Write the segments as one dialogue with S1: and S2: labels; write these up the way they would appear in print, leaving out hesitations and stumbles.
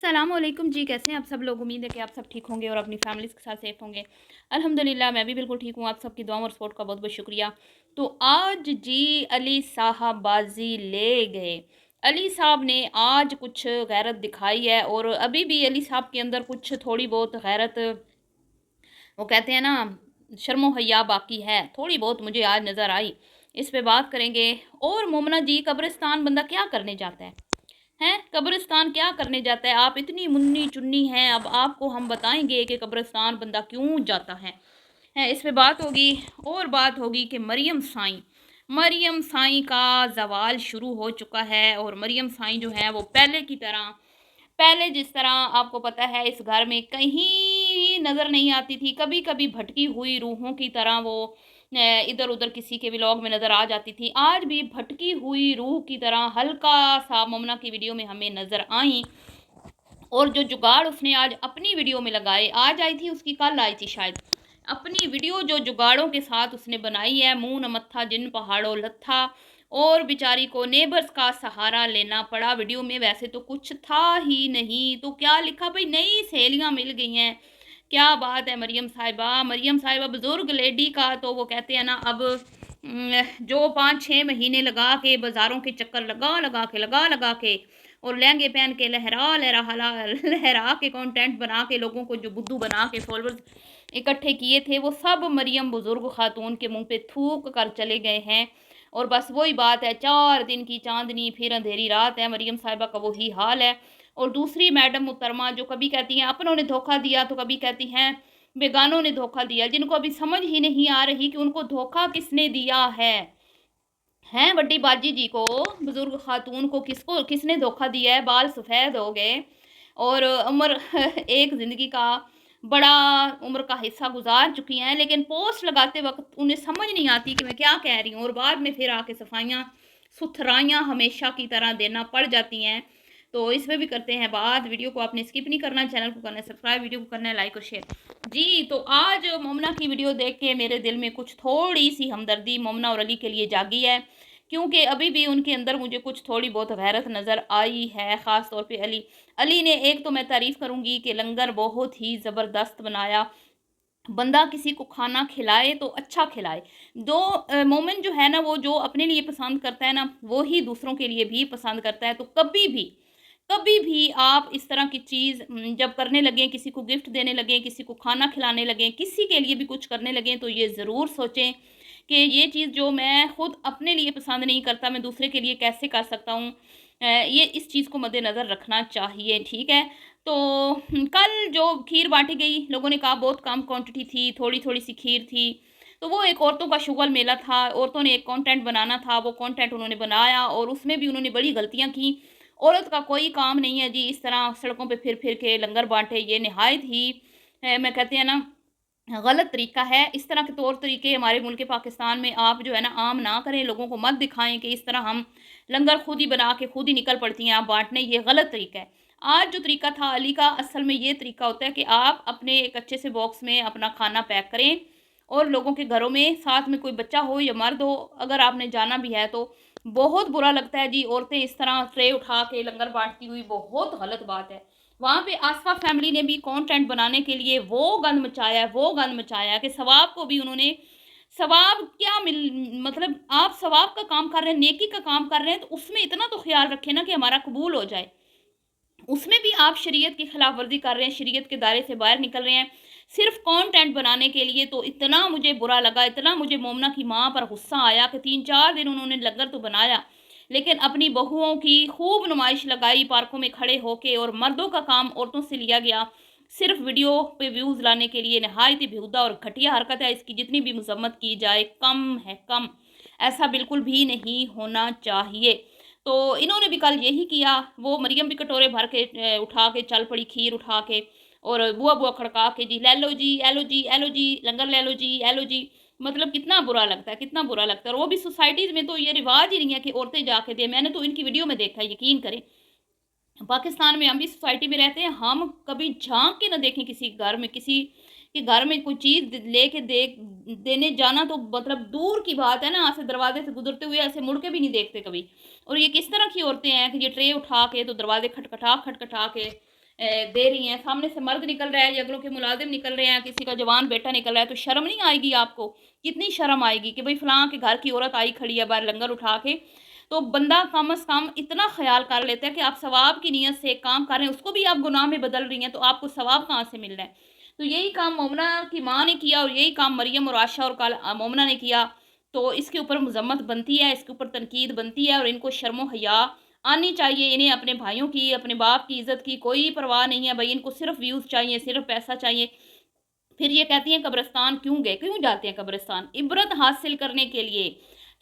S1: अस्सलामुअलैकुम जी, कैसे हैं आप सब लोग। उम्मीद है कि आप सब ठीक होंगे और अपनी फैमिलीज़ के साथ सेफ़ होंगे। अल्हम्दुलिल्लाह मैं भी बिल्कुल ठीक हूँ। आप सबकी दुआओं और सपोर्ट का बहुत बहुत शुक्रिया। तो आज जी अली साहब बाजी ले गए। अली साहब ने आज कुछ गैरत दिखाई है और अभी भी अली साहब के अंदर कुछ थोड़ी बहुत गैरत, वो कहते हैं ना, शर्मो हया बाकी है, थोड़ी बहुत मुझे आज नज़र आई। इस पे बात करेंगे। और मोमना जी, कब्रिस्तान बंदा क्या करने जाता है? हैं, कब्रिस्तान क्या करने जाता है? आप इतनी मुन्नी चुन्नी हैं, अब आपको हम बताएंगे कि कब्रिस्तान बंदा क्यों जाता है इस पे बात होगी। और बात होगी कि मरियम साईं का जवाल शुरू हो चुका है और मरियम साईं जो है वो पहले जिस तरह आपको पता है इस घर में कहीं नज़र नहीं आती थी। कभी कभी भटकी हुई रूहों की तरह वो इधर उधर किसी के व्लॉग में नज़र आ जाती थी। आज भी भटकी हुई रूह की तरह हल्का सा ममना की वीडियो में हमें नज़र आई। और जो जुगाड़ उसने आज अपनी वीडियो में लगाए, आज आई थी उसकी, कल आई थी शायद, अपनी वीडियो जो जुगाड़ों के साथ उसने बनाई है, मुंह न मत्था जिन पहाड़ों लत्था, और बेचारी को नेबर्स का सहारा लेना पड़ा। वीडियो में वैसे तो कुछ था ही नहीं, तो क्या लिखा भाई, नई सहेलियां मिल गई हैं। क्या बात है मरियम साहिबा बुजुर्ग लेडी का तो वो कहते हैं ना, अब जो 5-6 महीने लगा के बाज़ारों के चक्कर लगा के और लहंगे पहन के लहरा के कंटेंट बना के लोगों को जो बुद्धू बना के फॉलोअर्स इकट्ठे किए थे, वो सब मरियम बुजुर्ग खातून के मुंह पे थूक कर चले गए हैं। और बस वही बात है, 4 दिन की चांदनी फिर अंधेरी रात है। मरियम साहिबा का वही हाल है। और दूसरी मैडम मुहतरमा जो कभी कहती हैं अपनों ने धोखा दिया, तो कभी कहती हैं बेगानों ने धोखा दिया, जिनको अभी समझ ही नहीं आ रही कि उनको धोखा किसने दिया है। हैं बड्डी बाजी जी को, बुजुर्ग खातून को किसने धोखा दिया है? बाल सफ़ेद हो गए और उम्र एक ज़िंदगी का बड़ा उम्र का हिस्सा गुजार चुकी हैं, लेकिन पोस्ट लगाते वक्त उन्हें समझ नहीं आती कि मैं क्या कह रही हूँ, और बाद में फिर आके सफाइयाँ सुथराइयाँ हमेशा की तरह देना पड़ जाती हैं। तो इसमें भी करते हैं बात। वीडियो को आपने स्किप नहीं करना, चैनल को करना है सब्सक्राइब, वीडियो को करना है लाइक और शेयर जी। तो आज मोमना की वीडियो देख के मेरे दिल में कुछ थोड़ी सी हमदर्दी मोमना और अली के लिए जागी है, क्योंकि अभी भी उनके अंदर मुझे कुछ थोड़ी बहुत गैरत नज़र आई है। ख़ास तौर पे अली ने, एक तो मैं तारीफ़ करूँगी कि लंगर बहुत ही ज़बरदस्त बनाया। बंदा किसी को खाना खिलाए तो अच्छा खिलाए। दो मोमेंट जो है ना, वो जो अपने लिए पसंद करता है ना, वो ही दूसरों के लिए भी पसंद करता है। तो कभी भी आप इस तरह की चीज़ जब करने लगें, किसी को गिफ्ट देने लगें, किसी को खाना खिलाने लगें, किसी के लिए भी कुछ करने लगें, तो ये ज़रूर सोचें कि ये चीज़ जो मैं खुद अपने लिए पसंद नहीं करता, मैं दूसरे के लिए कैसे कर सकता हूँ। ये इस चीज़ को मद्देनज़र रखना चाहिए, ठीक है। तो कल जो खीर बांटी गई, लोगों ने कहा बहुत कम क्वांटिटी थी, थोड़ी थोड़ी सी खीर थी। तो वो एक औरतों का शुगल मेला था, औरतों ने एक कंटेंट बनाना था, वो कंटेंट उन्होंने बनाया और उसमें भी उन्होंने बड़ी गलतियां की। औरत का कोई काम नहीं है जी इस तरह सड़कों पे फिर फिर के लंगर बांटे, ये नहायत ही मैं कहते हैं ना गलत तरीका है। इस तरह के तौर तरीके हमारे मुल्क पाकिस्तान में आप जो है ना आम ना करें, लोगों को मत दिखाएं कि इस तरह हम लंगर खुद ही बना के खुद ही निकल पड़ती हैं आप बांटने, ये गलत तरीका है। आज जो तरीका था अली का, असल में ये तरीका होता है कि आप अपने एक अच्छे से बॉक्स में अपना खाना पैक करें और लोगों के घरों में, साथ में कोई बच्चा हो या मर्द हो, अगर आपने जाना भी है तो। बहुत बुरा लगता है जी औरतें इस तरह ट्रे उठा के लंगर बांटती हुई, बहुत गलत बात है। वहाँ पे आसफा फैमिली ने भी कंटेंट बनाने के लिए वो गंद मचाया कि सवाब को भी उन्होंने, सवाब क्या मतलब आप सवाब का काम कर रहे हैं, नेकी का काम कर रहे हैं, तो उसमें इतना तो ख्याल रखें ना कि हमारा कबूल हो जाए। उसमें भी आप शरीयत की खिलाफ वर्जी कर रहे हैं, शरीयत के दायरे से बाहर निकल रहे हैं सिर्फ कंटेंट बनाने के लिए। तो इतना मुझे बुरा लगा, इतना मुझे मोमना की माँ पर गुस्सा आया कि 3-4 दिन उन्होंने लंगर तो बनाया, लेकिन अपनी बहुओं की खूब नुमाइश लगाई पार्कों में खड़े होके, और मर्दों का काम औरतों से लिया गया सिर्फ वीडियो पे व्यूज़ लाने के लिए। नहायत ही बेहुदा और घटिया हरकत है, इसकी जितनी भी मजम्मत की जाए कम है, कम। ऐसा बिल्कुल भी नहीं होना चाहिए। तो इन्होंने भी कल यही किया। वो मरियम भी कटोरे भर के उठा के चल पड़ी खीर उठा के, और बुआ बुआ खड़का के जी ले लो जी, एलो जी, एलो जी, लंगर ले लो जी, एलो जी। मतलब कितना बुरा लगता है, कितना बुरा लगता है। और वो भी सोसाइटीज़ में तो ये रिवाज ही नहीं है कि औरतें जाके दें। मैंने तो इनकी वीडियो में देखा है, यकीन करें। पाकिस्तान में हम भी सोसाइटी में रहते हैं, हम कभी झांक के ना देखें किसी के घर में, किसी के घर में कोई चीज़ लेके देने जाना तो मतलब दूर की बात है ना, ऐसे दरवाजे से गुजरते हुए ऐसे मुड़ के भी नहीं देखते कभी। और ये किस तरह की औरतें हैं कि ये ट्रे उठा के तो दरवाजे खटखटा खटखटा के दे रही हैं, सामने से मर्द निकल रहा है, जंगलों के मुलाजिम निकल रहे हैं, किसी का जवान बेटा निकल रहा है, तो शर्म नहीं आएगी आपको? कितनी शर्म आएगी कि भाई फलां के घर की औरत आई खड़ी है बाहर लंगर उठा के। तो बंदा कम अज़ कम इतना ख्याल कर लेता है कि आप सवाब की नीयत से एक काम कर रहे हैं, उसको भी आप गुनाह में बदल रही हैं, तो आपको सवाब कहाँ से मिल रहा है? तो यही काम मोमना की माँ ने किया और यही काम मरियम और आशा और कल मोमना ने किया। तो इसके ऊपर मज़म्मत बनती है, इसके ऊपर तनकीद बनती है और इनको शर्म व हया आनी चाहिए। इन्हें अपने भाइयों की, अपने बाप की इज़्ज़त की कोई परवाह नहीं है। भई इनको सिर्फ़ व्यूज़ चाहिए, सिर्फ़ पैसा चाहिए। फिर ये कहती हैं कब्रिस्तान क्यों गए? क्यों जाते हैं कब्रिस्तान? इबरत हासिल करने के लिए,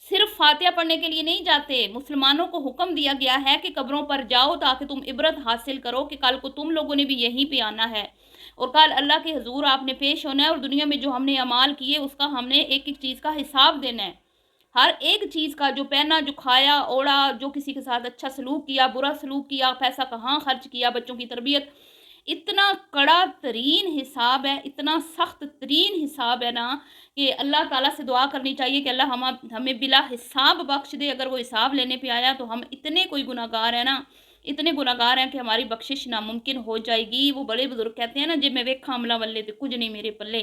S1: सिर्फ़ फ़ातिहा पढ़ने के लिए नहीं जाते। मुसलमानों को हुक्म दिया गया है कि कब्रों पर जाओ ताकि तुम इबरत हासिल करो कि कल को तुम लोगों ने भी यहीं पे आना है और कल अल्लाह के हुज़ूर आपने पेश होना है और दुनिया में जो हमने अमाल किए उसका हमने एक-एक चीज़ का हिसाब देना है। हर एक चीज़ का, जो पहना, जो खाया, ओढ़ा, जो किसी के साथ अच्छा सलूक किया, बुरा सलूक किया, पैसा कहाँ खर्च किया, बच्चों की तरबियत, इतना कड़ा तरीन हिसाब है, इतना सख्त तरीन हिसाब है ना कि अल्लाह ताला से दुआ करनी चाहिए कि अल्लाह हमें बिला हिसाब बख्श दे। अगर वो हिसाब लेने पे आया तो हम इतने कोई गुनाहगार हैं ना, इतने गुनाहगार हैं कि हमारी बख्शिश नामुमकिन हो जाएगी। वो बड़े बुजुर्ग कहते हैं ना, जे मैं वेखा अमला वल्ले ते कुछ नहीं मेरे पल्ले,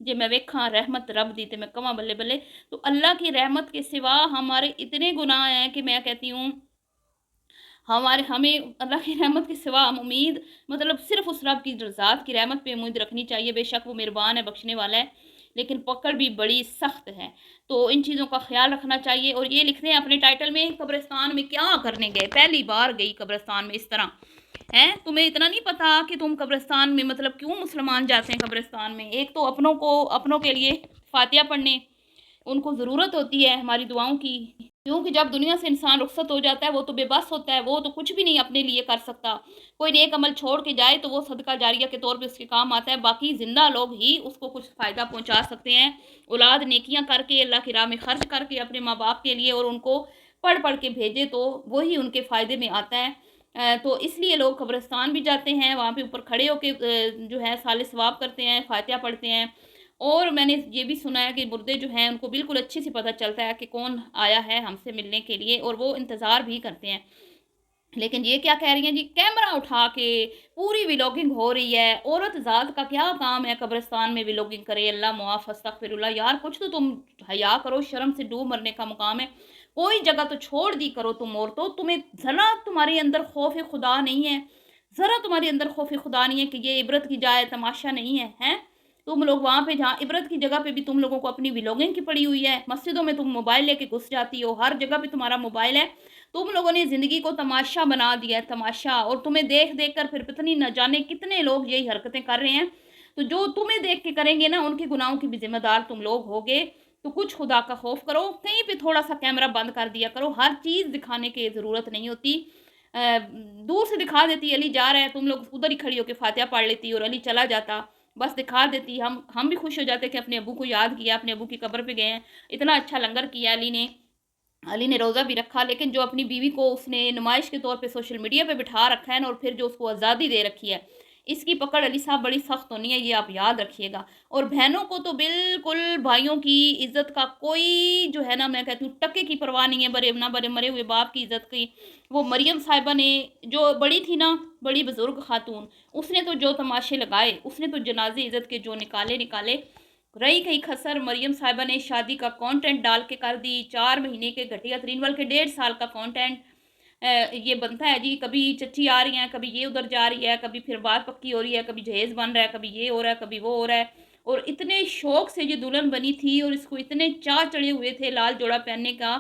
S1: जे मैं वेखा रहमत रब दी ते मैं कवां बल्ले बल्ले। तो अल्लाह की रहमत के सिवा हमारे इतने गुनाह हैं कि मैं कहती हूँ हमें अल्लाह की रहमत के सिवा हम उम्मीद, मतलब सिर्फ़ उस रब की ज़ात की रहमत पे उम्मीद रखनी चाहिए। बेशक वो मेहरबान है, बख्शने वाला है, लेकिन पकड़ भी बड़ी सख्त है। तो इन चीज़ों का ख़्याल रखना चाहिए। और ये लिखते हैं अपने टाइटल में, कब्रिस्तान में क्या करने गए? पहली बार गई कब्रिस्तान में इस तरह। हैं? तुम्हें इतना नहीं पता कि तुम कब्रिस्तान में, मतलब क्यों मुसलमान जाते हैं कब्रिस्तान में? एक तो अपनों के लिए फ़ातिहा पढ़ने उनको ज़रूरत होती है हमारी दुआओं की, क्योंकि जब दुनिया से इंसान रुखसत हो जाता है वो तो बेबस होता है, वो तो कुछ भी नहीं अपने लिए कर सकता। कोई नेक अमल छोड़ के जाए तो वो सदका जारिया के तौर पे उसके काम आता है, बाकी ज़िंदा लोग ही उसको कुछ फ़ायदा पहुंचा सकते हैं। औलाद नेकियां करके, अल्लाह की राह में खर्च करके अपने माँ बाप के लिए, और उनको पढ़ पढ़ के भेजे तो वही उनके फ़ायदे में आता है। तो इसलिए लोग कब्रिस्तान भी जाते हैं, वहाँ पे ऊपर खड़े होके जो है साले सवाब करते हैं, फ़ातिहा पढ़ते हैं। और मैंने ये भी सुना है कि मुर्दे जो हैं उनको बिल्कुल अच्छे से पता चलता है कि कौन आया है हमसे मिलने के लिए, और वो इंतज़ार भी करते हैं। लेकिन ये क्या कह रही हैं जी, कैमरा उठा के पूरी व्लॉगिंग हो रही है। औरत ज़ात का क्या काम है कब्रिस्तान में व्लॉगिंग करे? अल्लाह मुआफ़, अस्तगफिरुल्लाह। यार कुछ तो तुम हया करो, शर्म से डूब मरने का मुकाम है। कोई जगह तो छोड़ दी करो तुम औरतों, तुम्हें ज़रा तुम्हारे अंदर खौफ खुदा नहीं है, ज़रा तुम्हारे अंदर खौफ खुदा नहीं है कि ये इबरत की जाए, तमाशा नहीं है, हैं? तुम लोग वहाँ पे जहाँ इबरत की जगह पे भी तुम लोगों को अपनी व्लॉगिंग की पड़ी हुई है। मस्जिदों में तुम मोबाइल लेके घुस जाती हो, हर जगह पे तुम्हारा मोबाइल है। तुम लोगों ने ज़िंदगी को तमाशा बना दिया है, तमाशा। और तुम्हें देख-देख कर फिर पता नहीं न जाने कितने लोग यही हरकतें कर रहे हैं। तो जो तुम्हें देख के करेंगे ना, उनके गुनाहों की भी ज़िम्मेदार तुम लोग होगे। तो कुछ खुदा का खौफ करो, कहीं पे थोड़ा-सा कैमरा बंद कर दिया करो। हर चीज़ दिखाने की ज़रूरत नहीं होती। दूर से दिखा देती अली जा रहा है, तुम लोग उधर ही खड़ी होके फ़ातिहा पढ़ लेती और अली चला जाता। बस दिखा देती, हम भी खुश हो जाते कि अपने अब्बू को याद किया, अपने अब्बू की कब्र पे गए हैं। इतना अच्छा लंगर किया अली ने रोज़ा भी रखा। लेकिन जो अपनी बीवी को उसने नुमाइश के तौर पे सोशल मीडिया पे बिठा रखा है ना, और फिर जो उसको आज़ादी दे रखी है, इसकी पकड़ अली साहब बड़ी सख्त होनी है, ये आप याद रखिएगा। और बहनों को तो बिल्कुल भाइयों की इज्जत का कोई जो है ना, मैं कहती हूँ टके की परवाह नहीं है, बरे मरे हुए बाप की इज्जत की। वो मरियम साहिबा ने, जो बड़ी थी ना, बड़ी बुजुर्ग खातून, उसने तो जो तमाशे लगाए, उसने तो जनाजे इज्जत के जो निकाले निकाले। रही कहीं खसर, मरियम साहिबा ने शादी का कंटेंट डाल के कर दी, 4 महीने के घटिया तरीन, बल्कि 1.5 साल का कंटेंट ये बनता है जी। कभी चच्ची आ रही हैं, कभी ये उधर जा रही है, कभी फिर बात पक्की हो रही है, कभी जहेज़ बन रहा है, कभी ये हो रहा है, कभी वो हो रहा है। और इतने शौक से ये दुल्हन बनी थी और इसको इतने चाह चढ़े हुए थे लाल जोड़ा पहनने का।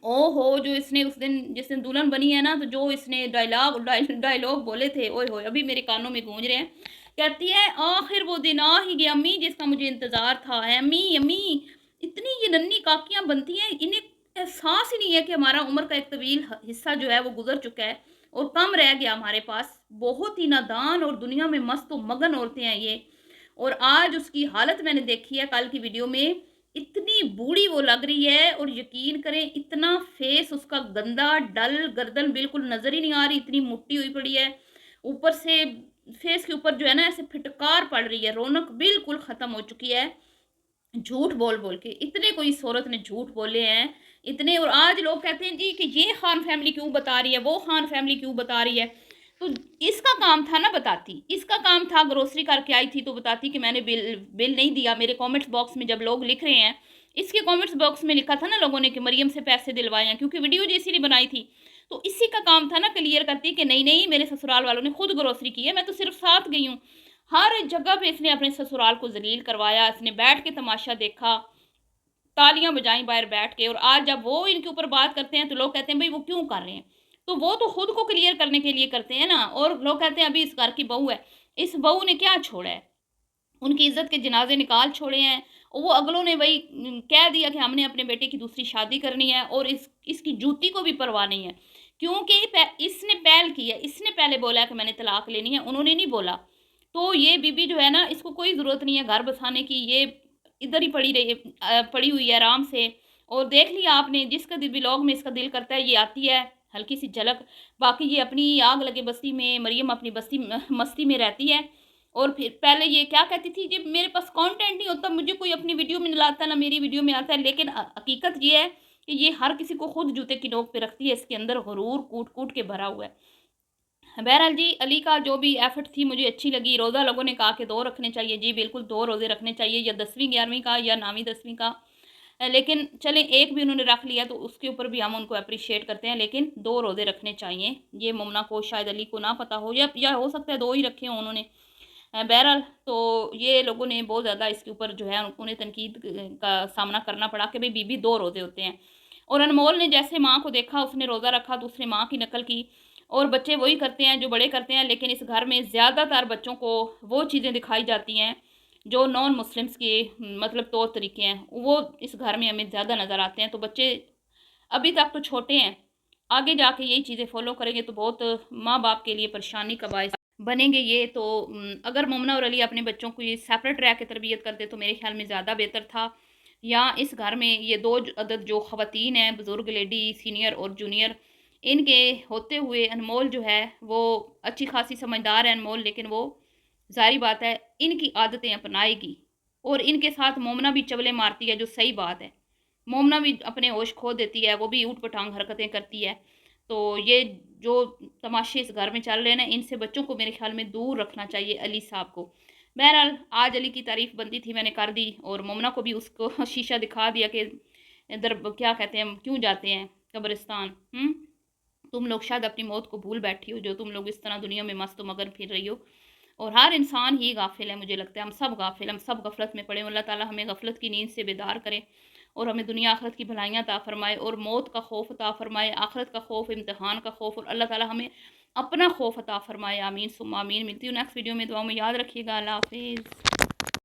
S1: ओहो! जो इसने उस दिन, जिस दिन दुल्हन बनी है ना, तो जो इसने डायलॉग बोले थे, ओए होए! अभी मेरे कानों में गूंज रहे हैं। कहती है, आखिर वो दिन आ ही गया अम्मी जिसका मुझे इंतज़ार था। अम्मी अम्मी, इतनी ये नन्ही काकियाँ बनती हैं, इन्हें एहसास ही नहीं है कि हमारा उम्र का एक तवील हिस्सा जो है वो गुज़र चुका है और कम रह गया हमारे पास। बहुत ही नादान और दुनिया में मस्त व मगन औरतें हैं ये। और आज उसकी हालत मैंने देखी है कल की वीडियो में, इतनी बूढ़ी वो लग रही है। और यकीन करें, इतना फेस उसका गंदा, डल, गर्दन बिल्कुल नज़र ही नहीं आ रही, इतनी मुट्टी हुई पड़ी है। ऊपर से फेस के ऊपर जो है ना, ऐसे फिटकार पड़ रही है, रौनक बिल्कुल ख़त्म हो चुकी है। झूठ बोल बोल के इतने कोई इस औरत ने झूठ बोले हैं इतने। और आज लोग कहते हैं जी कि ये खान फैमिली क्यों बता रही है, वो खान फैमिली क्यों बता रही है। تو اس کا کام تھا نا بتاتی، اس کا کام تھا گروسری کر کے آئی تھی تو بتاتی کہ میں نے بل نہیں دیا. میرے کامنٹس باکس میں جب لوگ لکھ رہے ہیں، اس کے کامنٹس باکس میں لکھا تھا نا لوگوں نے کہ مریم سے پیسے دلوائے ہیں، کیونکہ ویڈیو جیسی نہیں بنائی تھی. تو اسی کا کام تھا نا کلیئر کرتی کہ نہیں نہیں میرے سسرال والوں نے خود گروسری کی ہے، میں تو صرف ساتھ گئی ہوں. ہر جگہ پہ اس نے اپنے سسرال کو ذلیل کروایا، اس نے بیٹھ کے تماشا دیکھا، تالیاں بجائیں باہر بیٹھ کے. اور آج جب وہ ان کے اوپر بات کرتے ہیں تو لوگ کہتے ہیں بھائی وہ کیوں کر رہے ہیں؟ تو وہ تو خود کو کلیئر کرنے کے لیے کرتے ہیں نا. اور لوگ کہتے ہیں ابھی اس گھر کی بہو ہے. اس بہو نے کیا چھوڑا ہے؟ ان کی عزت کے جنازے نکال چھوڑے ہیں. وہ اگلوں نے وہی کہہ دیا کہ ہم نے اپنے بیٹے کی دوسری شادی کرنی ہے، اور اس کی جوتی کو بھی پرواہ نہیں ہے، کیونکہ اس نے پہل کی ہے، اس نے پہلے بولا ہے کہ میں نے طلاق لینی ہے، انہوں نے نہیں بولا. تو یہ بی بی جو ہے نا، اس کو کوئی ضرورت نہیں ہے گھر بسانے کی. یہ ادھر ہی پڑی ہوئی ہے آرام سے. اور دیکھ لیا آپ نے، جس کا بلاگ میں اس کا دل کرتا ہے یہ آتی ہے ہلکی سی جھلک. باقی یہ اپنی آگ لگے بستی میں، مریم اپنی بستی مستی میں رہتی ہے. اور پھر پہلے یہ کیا کہتی تھی، جب میرے پاس کانٹینٹ نہیں ہوتا مجھے کوئی اپنی ویڈیو میں لاتا نہ میری ویڈیو میں آتا ہے. لیکن حقیقت یہ ہے کہ یہ ہر کسی کو خود جوتے کی نوک پہ رکھتی ہے. اس کے اندر غرور کوٹ کوٹ کے بھرا ہوا ہے. بہرحال جی، علی کا جو بھی ایفرٹ تھی مجھے اچھی لگی. روزہ لوگوں نے کہا کہ 2 رکھنے چاہیے. جی بالکل 2 روزے رکھنے چاہیے، یا 10ویں 11ویں کا یا 9ویں 10ویں کا. لیکن چلیں ایک بھی انہوں نے رکھ لیا تو اس کے اوپر بھی ہم ان کو اپریشیٹ کرتے ہیں. لیکن 2 روزے رکھنے چاہیے. یہ ممنہ کو شاید علی کو نہ پتہ ہو، یا ہو سکتا ہے 2 ہی رکھے ہوں انہوں نے. بہرحال تو یہ لوگوں نے بہت زیادہ اس کے اوپر جو ہے انہیں تنقید کا سامنا کرنا پڑا کہ بھئی بی 2 روزے ہوتے ہیں. اور انمول نے جیسے ماں کو دیکھا اس نے روزہ رکھا تو اس نے ماں کی نقل کی. اور بچے وہی کرتے ہیں جو بڑے کرتے ہیں. لیکن اس گھر میں زیادہ تر بچوں کو وہ چیزیں دکھائی جاتی ہیں جو نان مسلمس کے مطلب طور طریقے ہیں، وہ اس گھر میں ہمیں زیادہ نظر آتے ہیں. تو بچے ابھی تک تو چھوٹے ہیں، آگے جا کے یہی چیزیں فالو کریں گے تو بہت ماں باپ کے لیے پریشانی کا باعث بنیں گے یہ. تو اگر مومنہ اور علی اپنے بچوں کو یہ سیپریٹ رہ کے تربیت کرتے تو میرے خیال میں زیادہ بہتر تھا. یا اس گھر میں یہ 2 عدد جو خواتین ہیں، بزرگ لیڈی سینئر اور جونیئر، ان کے ہوتے ہوئے انمول جو ہے وہ اچھی خاصی سمجھدار ہے انمول، لیکن وہ ظاہری بات ہے ان کی عادتیں اپنائے گی. اور ان کے ساتھ مومنہ بھی چولے مارتی ہے، جو صحیح بات ہے. مومنہ بھی اپنے ہوش کھو دیتی ہے، وہ بھی اوٹ پٹانگ حرکتیں کرتی ہے. تو یہ جو تماشے اس گھر میں چل رہے ہیں نا، ان سے بچوں کو میرے خیال میں دور رکھنا چاہیے علی صاحب کو. بہرحال آج علی کی تعریف بنتی تھی، میں نے کر دی. اور مومنہ کو بھی اس کو شیشہ دکھا دیا کہ ادھر کیا کہتے ہیں کیوں جاتے ہیں قبرستان. تم لوگ شاید اپنی موت کو بھول بیٹھی ہو جو تم لوگ اس طرح دنیا میں مست و مگن پھر رہی ہو. اور ہر انسان ہی غافل ہے، مجھے لگتا ہے ہم سب غافل، ہم سب غفلت میں پڑے. اللہ تعالیٰ ہمیں غفلت کی نیند سے بیدار کرے اور ہمیں دنیا آخرت کی بھلائیاں عطا فرمائے، اور موت کا خوف عطا فرمائے، آخرت کا خوف، امتحان کا خوف. اور اللہ تعالیٰ ہمیں اپنا خوف عطا فرمائے. آمین ثم آمین. ملتی ہوں نیکسٹ ویڈیو میں. دعاؤں میں یاد رکھیے گا. اللہ حافظ.